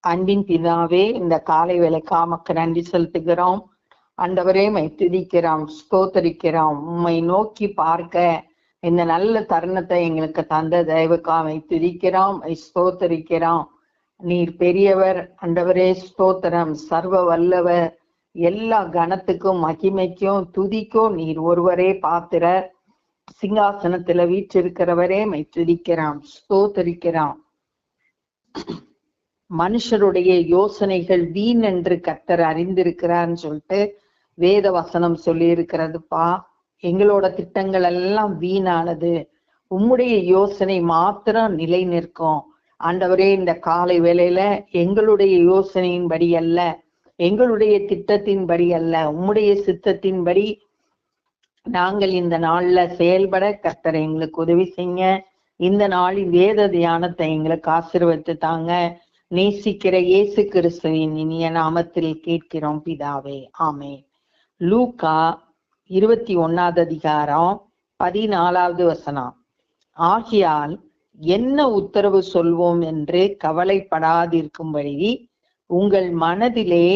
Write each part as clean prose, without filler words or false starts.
அன்பின் பிதாவே, இந்த காலை வேளைக்காக உமக்கு நன்றி செலுத்துகிறோம். ஆண்டவரே, உம்மை துதிக்கிறோம், ஸ்தோத்தரிக்கிறோம். உம்மை நோக்கி பார்க்க இந்த நல்ல தருணத்தை எங்களுக்கு தந்த தயவுக்காக உம்மை துதிக்கிறோம், ஸ்தோத்தரிக்கிறோம். நீர் பெரியவர் ஆண்டவரே, ஸ்தோத்திரம். சர்வ வல்லவர், எல்லா கனத்துக்கும் மகிமைக்கும் துதிக்கும் நீர் ஒருவரே பாத்திரர். சிங்காசனத்துல வீற்றிருக்கிறவரே உம்மை துதிக்கிறோம், ஸ்தோத்தரிக்கிறோம். மனுஷருடைய யோசனைகள் வீண் என்று கர்த்தர் அறிந்திருக்கிறார்னு சொல்லிட்டு வேத வசனம் சொல்லி இருக்கிறதுப்பா. எங்களோட திட்டங்கள் எல்லாம் வீணானது, உம்முடைய யோசனை மாத்திரம் நிலை நிற்கும். ஆண்டவரே, இந்த காலை வேளையில எங்களுடைய யோசனையின்படி அல்ல, எங்களுடைய திட்டத்தின்படி அல்ல, உம்முடைய சித்தத்தின்படி நாங்கள் இந்த நாள்ல செயல்பட கர்த்தர் எங்களுக்கு உதவி செய்யுங்க. இந்த நாளின் வேத தியானத்தை எங்களுக்கு ஆசீர்வதித்து தாங்க. நேசிக்கிற இயேசு கிறிஸ்துவின் இனிய நாமத்தில் கேட்கிறோம் பிதாவே, ஆமென். லூக்கா 21 அதிகாரம் 14 வசனம். ஆகையால் என்ன உத்தரவு சொல்வோம் என்று கவலைப்படாதிருக்கும்படி உங்கள் மனதிலே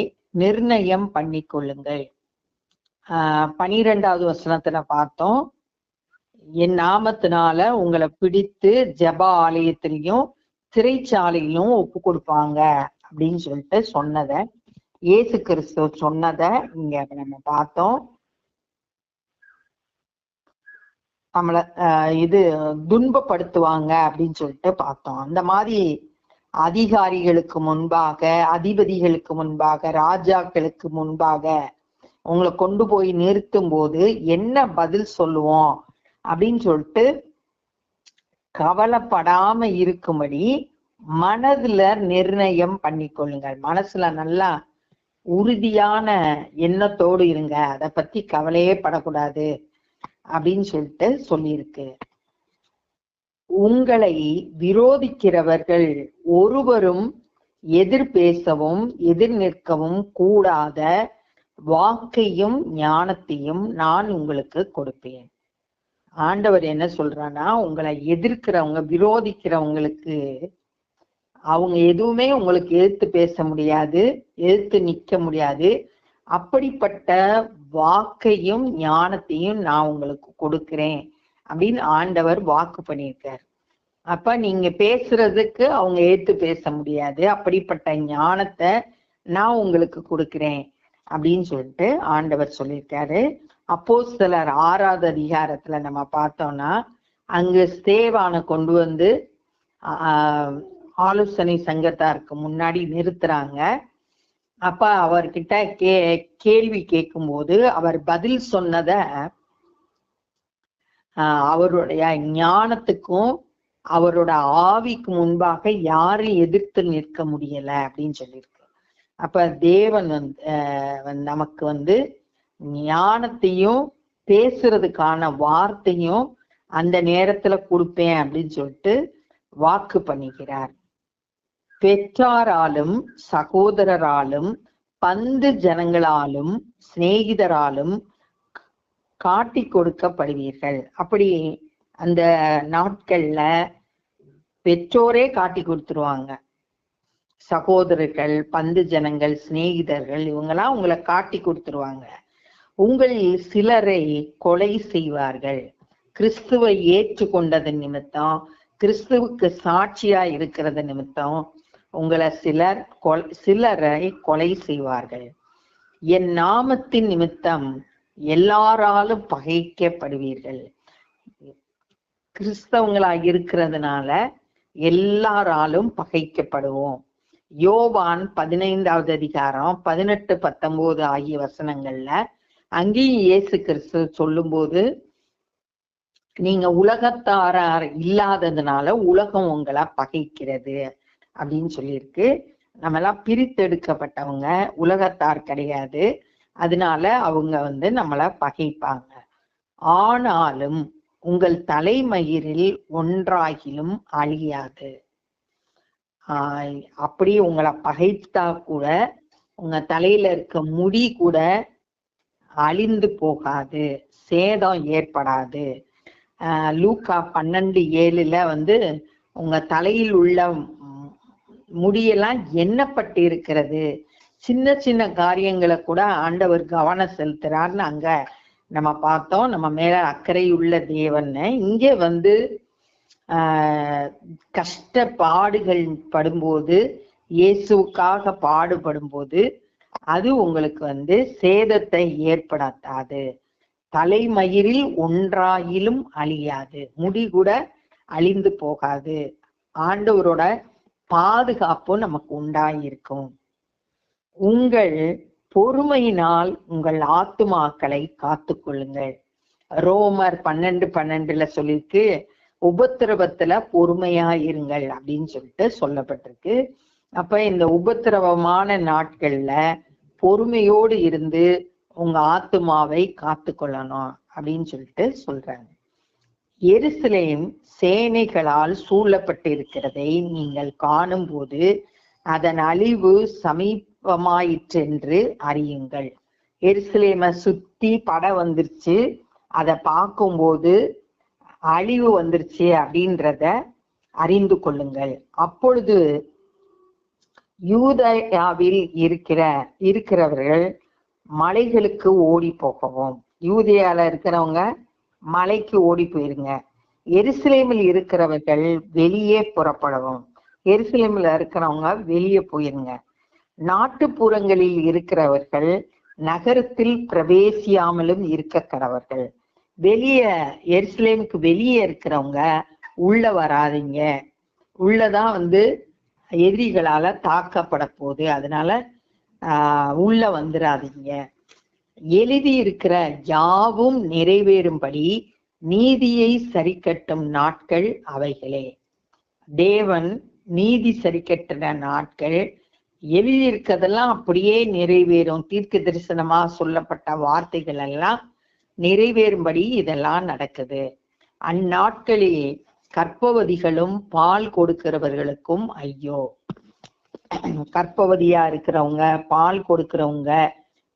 நிர்ணயம் பண்ணிக்கொள்ளுங்கள். 12வது வசனத்துல பார்த்தோம், என் நாமத்தினால உங்களை பிடித்து ஜெப ஆலயத்திலையும் சிறைச்சாலையிலும் ஒப்பு கொடுப்பாங்க அப்படின்னு சொல்லிட்டு சொன்னத, இயேசு கிறிஸ்து சொன்னத இங்க நம்ம பார்த்தோம். நம்மள இது துன்பப்படுத்துவாங்க அப்படின்னு சொல்லிட்டு பார்த்தோம். அந்த மாதிரி அதிகாரிகளுக்கு முன்பாக, அதிபதிகளுக்கு முன்பாக, ராஜாக்களுக்கு முன்பாக உங்களை கொண்டு போய் நிறுத்தும் போது என்ன பதில் சொல்லுவோம் அப்படின்னு சொல்லிட்டு கவலைப்படாம இருக்கும்படி மனதுல நிர்ணயம் பண்ணிக்கொள்ளுங்கள். மனசுல நல்லா உறுதியான எண்ணத்தோடு இருங்க, அதை பத்தி கவலையே படக்கூடாது அப்படின்னு சொல்லிட்டு சொல்லியிருக்கு. உங்களை விரோதிக்கிறவர்கள் ஒருவரும் எதிர் பேசவும் எதிர் நிற்கவும் கூடாத வாக்கையும் ஞானத்தையும் நான் உங்களுக்கு கொடுப்பேன். ஆண்டவர் என்ன சொல்றான்னா, உங்களை எதிர்க்கிறவங்க, விரோதிக்கிறவங்களுக்கு அவங்க எதுவுமே உங்களுக்கு எதிர்த்து பேச முடியாது, எதிர்த்து நிக்க முடியாது. அப்படிப்பட்ட வாக்கையும் ஞானத்தையும் நான் உங்களுக்கு கொடுக்கிறேன் அப்படின்னு ஆண்டவர் வாக்கு பண்ணியிருக்கார். அப்ப நீங்க பேசுறதுக்கு அவங்க எதிர்த்து பேச முடியாது, அப்படிப்பட்ட ஞானத்தை நான் உங்களுக்கு கொடுக்கிறேன் அப்படின்னு சொல்லிட்டு ஆண்டவர் சொல்லியிருக்காரு. அப்போஸ்தலர் 6வது அதிகாரத்துல நம்ம பார்த்தோம்னா, அங்கு ஸ்தேவானை கொண்டு வந்து ஆலோசனை சங்கத்தாருக்கு முன்னாடி நிறுத்துறாங்க. அப்ப அவர்கிட்ட கேள்வி கேட்கும் போது அவர் பதில் சொன்னத அவருடைய ஞானத்துக்கும் அவரோட ஆவிக்கு முன்பாக யாரும் எதிர்த்து நிற்க முடியல அப்படின்னு சொல்லியிருக்கு. அப்ப தேவன் நமக்கு வந்து ஞானத்தையும் பேசுறதுக்கான வார்த்தையும் அந்த நேரத்துல கொடுப்பேன் அப்படின்னு சொல்லிட்டு வாக்கு பண்ணிக்கிறார். பெற்றாராலும் சகோதரராலும் பந்து ஜனங்களாலும் சிநேகிதராலும் காட்டி கொடுக்கப்படுவீர்கள். அப்படி அந்த நாட்கள்ல பெற்றோரே காட்டி கொடுத்துருவாங்க. சகோதரர்கள், பந்து ஜனங்கள், சிநேகிதர்கள் இவங்கெல்லாம் உங்களை காட்டி கொடுத்துருவாங்க. உங்களில் சிலரை கொலை செய்வார்கள். கிறிஸ்துவை ஏற்றுக்கொண்டது நிமித்தம், கிறிஸ்துவுக்கு சாட்சியா இருக்கிறது நிமித்தம் உங்களை சிலரை கொலை செய்வார்கள். என் நாமத்தின் நிமித்தம் எல்லாராலும் பகைக்கப்படுவீர்கள். கிறிஸ்தவங்களா இருக்கிறதுனால எல்லாராலும் பகைக்கப்படுவோம். யோவான் 15வது அதிகாரம் 18, 19 ஆகிய வசனங்கள்ல அங்கேயும் இயேசு கிறிஸ்து சொல்லும் போது, நீங்க உலகத்தாரார் இல்லாததுனால உலகம் உங்களை பகைக்கிறது அப்படின்னு சொல்லியிருக்கு. நம்ம எல்லாம் பிரித்தெடுக்கப்பட்டவங்க, உலகத்தார் கிடையாது, அதனால அவங்க வந்து நம்மளை பகைப்பாங்க. ஆனாலும் உங்கள் தலைமயிரில் ஒன்றாகிலும் அழியாது. அப்படி உங்களை பகைத்தா கூட உங்க தலையில இருக்க முடி கூட அழிந்து போகாது, சேதம் ஏற்படாது. லூக்கா 12:7 வந்து உங்க தலையில் உள்ள முடியெல்லாம் எண்ணப்பட்டு இருக்கிறது. சின்ன சின்ன காரியங்களை கூட ஆண்டவர் கவனம் செலுத்துறாருன்னு அங்க நம்ம பார்த்தோம். நம்ம மேல அக்கறையுள்ள தேவன்னு. இங்கே வந்து கஷ்டப்பாடுகள் படும்போது, இயேசுக்காக பாடுபடும் போது அது உங்களுக்கு வந்து சேதத்தை ஏற்படுத்தாது. தலைமயிரில் ஒன்றாயிலும் அழியாது, முடி கூட அழிந்து போகாது. ஆண்டவரோட பாதுகாப்பு நமக்கு உண்டாயிருக்கும். உங்கள் பொறுமையினால் உங்கள் ஆத்துமாக்களை காத்து கொள்ளுங்கள். ரோமர் 12:12 சொல்லிருக்கு, உபத்திரவத்துல பொறுமையா இருங்கள் அப்படின்னு சொல்லிட்டு சொல்லப்பட்டிருக்கு. அப்ப இந்த உபத்திரவமான நாட்கள்ல பொறுமையோடு இருந்து உங்க ஆத்துமாவை காத்து கொள்ளணும் அப்படின்னு சொல்லிட்டு சொல்றாங்க. எருசலேம் சேனைகளால் சூழப்பட்டு இருக்கிறதை நீங்கள் காணும் போது அதன் அழிவு சமீபமாயிற்றென்று அறியுங்கள். எருசலேமை சுத்தி படம் வந்துருச்சு, அதை பார்க்கும்போது அழிவு வந்துருச்சு அப்படின்றத அறிந்து கொள்ளுங்கள். அப்பொழுது யூதேயாவில் இருக்கிறவர்கள் மலைகளுக்கு ஓடி போகவும், யூதேயால இருக்கிறவங்க மலைக்கு ஓடி போயிருங்க. எருசலேமில் இருக்கிறவர்கள் வெளியே புறப்படவும், எருசலேமில் இருக்கிறவங்க வெளியே போயிருங்க. நாட்டுப்புறங்களில் இருக்கிறவர்கள் நகரத்தில் பிரவேசியாமலும் இருக்க கடவர்கள். வெளியே எருசலேமுக்கு வெளியே இருக்கிறவங்க உள்ள வராதிங்க, உள்ளதான் வந்து எதிரிகளால தாக்கப்பட போகுது, அதனால உள்ள வந்துடாதீங்க. எழுதி இருக்கிற யாவும் நிறைவேறும்படி நீதியை சரிக்கட்டும் நாட்கள் அவைகளே. தேவன் நீதி சரிக்கட்டுற நாட்கள், எழுதியிருக்கிறதெல்லாம் அப்படியே நிறைவேறும். தீர்க்க தரிசனமா சொல்லப்பட்ட வார்த்தைகள் எல்லாம் நிறைவேறும்படி இதெல்லாம் நடக்குது. அந்நாட்களில் கர்ப்பவதிகளும் பால் கொடுக்கிறவர்களுக்கும் ஐயோ. கர்ப்பவதியா இருக்கிறவங்க, பால் கொடுக்கிறவங்க,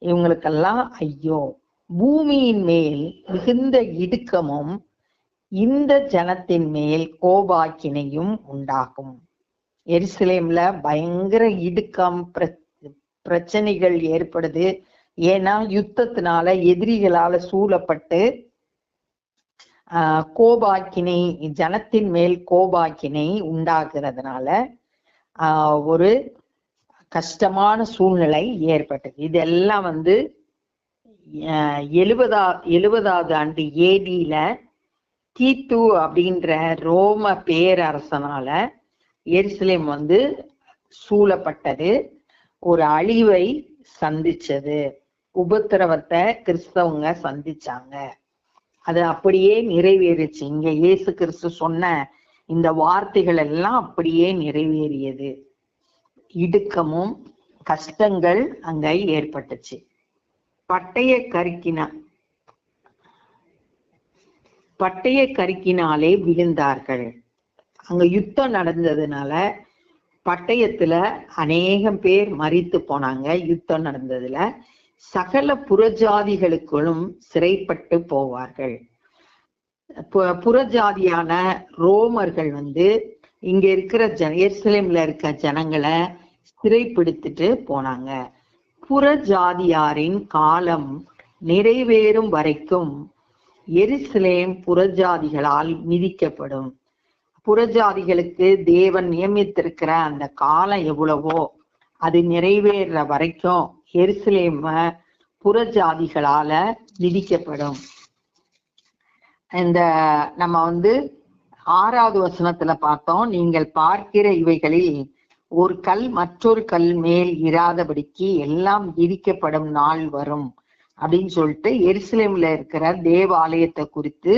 இவங்களுக்கெல்லாம் ஐயோ. பூமியின் மேல் மிகுந்த இடுக்கமும் இந்த ஜனத்தின் மேல் கோபாக்கினையும் உண்டாகும். எருசலேம்ல பயங்கர இடுக்கம், பிரச்சனைகள் ஏற்படுது. ஏன்னா யுத்தத்தினால எதிரிகளால சூழப்பட்டு கோபாக்கினை, ஜனத்தின் மேல் கோபாக்கினை உண்டாகிறதுனால ஒரு கஷ்டமான சூழ்நிலை ஏற்பட்டது. இதெல்லாம் வந்து 70வது ஆண்டு ஏடியில தீத்து அப்படின்ற ரோம பேரரசனால எருசலேம் வந்து சூழப்பட்டது, ஒரு அழிவை சந்திச்சது, உபத்திரவத்தை கிறிஸ்தவங்க சந்திச்சாங்க. அது அப்படியே நிறைவேறிச்சு. இங்க இயேசு கிறிஸ்து சொன்ன இந்த வார்த்தைகள் எல்லாம் அப்படியே நிறைவேறியது. இடுக்கமும் கஷ்டங்கள் அங்க ஏற்பட்டுச்சு. பட்டய கருக்கினாலே விழுந்தார்கள். அங்க யுத்தம் நடந்ததுனால பட்டயத்துல அநேகம் பேர் மரித்து போனாங்க. யுத்தம் நடந்ததுல சகல புறஜாதிகளுக்குள்ளும் சிறைப்பட்டு போவார்கள். புறஜாதியான ரோமர்கள் வந்து இங்க இருக்கிற எருசலேம்ல இருக்க ஜனங்களை சிறைப்பிடித்துட்டு போனாங்க. புறஜாதியாரின் காலம் நிறைவேறும் வரைக்கும் எருசலேம் புறஜாதிகளால் மிதிக்கப்படும். புறஜாதிகளுக்கு தேவன் நியமித்திருக்கிற அந்த காலம் எவ்வளவோ அது நிறைவேற வரைக்கும் எருசலேம் புறஜாதிகளால மிதிக்கப்படும். இந்த நம்ம வந்து 6வது வசனத்துல பார்த்தோம், நீங்கள் பார்க்கிற இவைகளில் ஒரு கல் மற்றொரு கல் மேல் இராதபடிக்கு எல்லாம் இடிக்கப்படும் நாள் வரும் அப்படின்னு சொல்லிட்டு எருசலேம்ல இருக்கிற தேவாலயத்தை குறித்து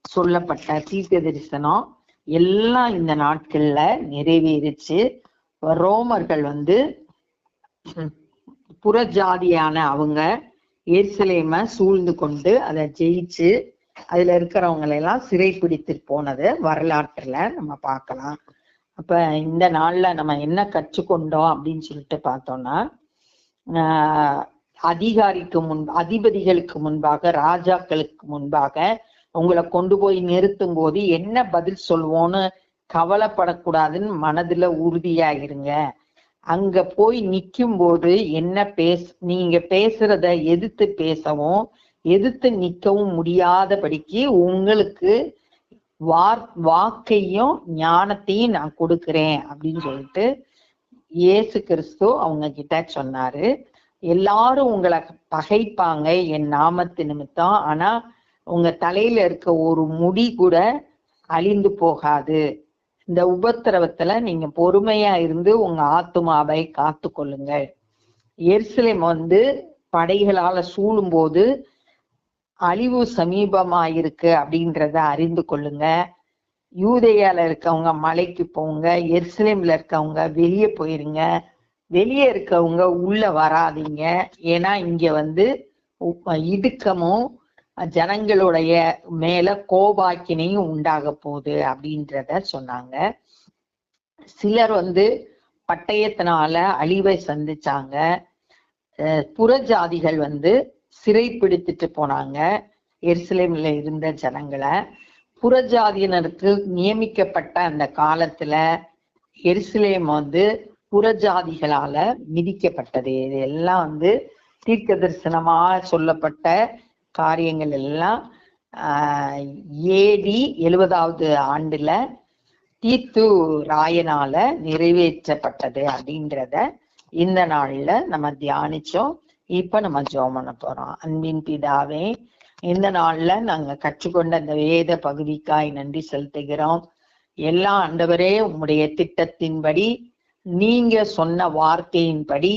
சொல்லப்பட்ட தீர்க்க தரிசனம் எல்லாம் இந்த நாட்கள்ல நிறைவேறிச்சு. ரோமர்கள் வந்து புறஜாதியான அவங்க எருசலேமை சூழ்ந்து கொண்டு அதை ஜெயிச்சு அதுல இருக்கிறவங்களை எல்லாம் சிறை பிடித்து போனது வரலாற்றுல நம்ம பார்க்கலாம். அப்ப இந்த நாள்ல நம்ம என்ன கற்றுக்கொண்டோம் அப்படின்னு சொல்லிட்டு பார்த்தோம்னா, அதிபதிகளுக்கு முன்பாக, ராஜாக்களுக்கு முன்பாக உங்களை கொண்டு போய் நிறுத்தும் போது என்ன பதில் சொல்வோன்னு கவலைப்படக்கூடாதுன்னு மனதுல உறுதியா இருங்க. அங்க போய் நிக்கும் போது நீங்க பேசுறத எதிர்த்து பேசவும் எதிர்த்து நிக்கவும் முடியாதபடிக்கு உங்களுக்கு வாக்கையும் ஞானத்தையும் நான் கொடுக்கிறேன் அப்படின்னு சொல்லிட்டு இயேசு கிறிஸ்து அவங்க கிட்ட சொன்னாரு. எல்லாரும் உங்களை பகைப்பாங்க என் நாமத்து நிமித்தம், ஆனா உங்க தலையில இருக்க ஒரு முடி கூட அழிந்து போகாது. இந்த உபத்திரவத்துல நீங்க பொறுமையா இருந்து உங்க ஆத்துமாவை காத்து கொள்ளுங்கள். எருசலேம் படைகளால சூழும் போது அழிவு சமீபமாயிருக்கு அப்படின்றத அறிந்து கொள்ளுங்க. யூதேயால இருக்கவங்க மலைக்கு போங்க, எருசலேம்ல இருக்கவங்க வெளியே போயிருங்க, வெளியே இருக்கவங்க உள்ள வராதீங்க. ஏன்னா இங்க இடுக்கமும் ஜனங்களுடைய மேல கோபாக்கினையும் உண்டாக போகுது அப்படின்றத சொன்னாங்க. சிலர் பட்டயத்தினால அழிவை சந்திச்சாங்க. புறஜாதிகள் சிறை பிடித்துட்டு போனாங்க எருசலேம்ல இருந்த ஜனங்களை. புறஜாதியினருக்கு நியமிக்கப்பட்ட அந்த காலத்துல எருசலேம் புறஜாதிகளால மிதிக்கப்பட்டது. இது எல்லாம் தீர்க்க தரிசனமா சொல்லப்பட்ட காரியங்கள் எல்லாம் AD 70வது ஆண்டுல தீத்து ராயனால நிறைவேற்றப்பட்டது அப்படின்றத இந்த நாள்ல நம்ம தியானிச்சோம். இப்ப நம்ம ஜெபம் பண்ண போறோம். அன்பின் பிதாவே, இந்த நாள்ல நாங்க கற்றுக்கொண்ட அந்த வேத பகுதிக்காய் நன்றி செலுத்துகிறோம். எல்லாம் ஆண்டவரே உம்முடைய திட்டத்தின்படி, நீங்க சொன்ன வார்த்தையின்படி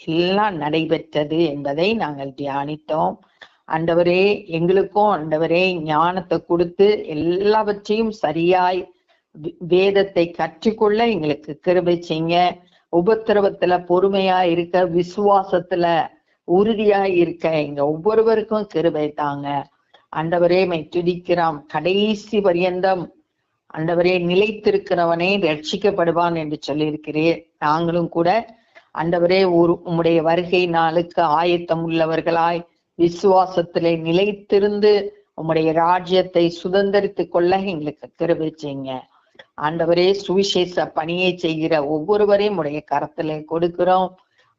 எல்லாம் நடைபெற்றது என்பதை நாங்கள் தியானித்தோம். ஆண்டவரே, எங்களுக்கும் ஆண்டவரே ஞானத்தை கொடுத்து எல்லாவற்றையும் சரியாய் வேதத்தை கற்றுக்கொள்ள எங்களுக்கு கிருபை செய்யுங்க. உபத்திரவத்துல பொறுமையா இருக்க, விசுவாசத்துல உறுதியா இருக்க எங்க ஒவ்வொருவருக்கும் கிருபை தாங்க. ஆண்டவரே துதிக்கிறோம். கடைசி பரியந்தம் ஆண்டவரே நிலைத்திருக்கிறவனே ரட்சிக்கப்படுவான் என்று சொல்லியிருக்கிறேன். நாங்களும் கூட ஆண்டவரே உம்முடைய வருகை நாளுக்கு ஆயத்தம் உள்ளவர்களாய் விசுவாசத்திலே நிலைத்திருந்து உம்முடைய ராஜ்யத்தை சுதந்திரித்து கொள்ள எங்களுக்கு கிருபை செய்யுங்க. ஆண்டவரே, சுவிசேஷ பணியை செய்கிற ஒவ்வொருவரையும் உடைய கரத்திலே கொடுக்கிறோம்.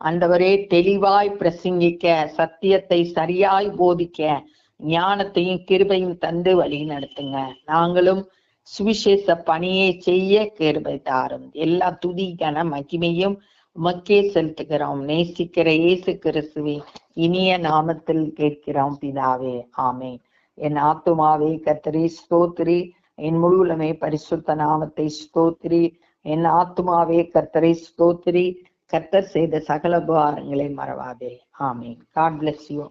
ஆண்டவரே, தெளிவாய் பிரசங்கிக்க, சத்தியத்தை சரியாய் போதிக்க ஞானத்தையும் கிருபையும் தந்து வழி நடத்துங்க. நாங்களும் சுவிசேஷ பணியை செய்ய கிருபை தாரும். எல்லா துதி கன மகிமையும் உமக்கே செலுத்துகிறோம். நேசிக்கிற இயேசு கிறிஸ்துவின் இனிய நாமத்தில் கேட்கிறோம் பிதாவே, ஆமென். என் ஆத்துமாவே கர்த்தரை ஸ்தோத்திரி, என் முழுவலுமே பரிசுத்த நாமத்தை ஸ்தோத்திரி. என் ஆத்துமாவே கர்த்தரை ஸ்தோத்திரி, கர்த்தர் செய்த சகல உபகாரங்களை மறவாதே. ஆமென். God bless you.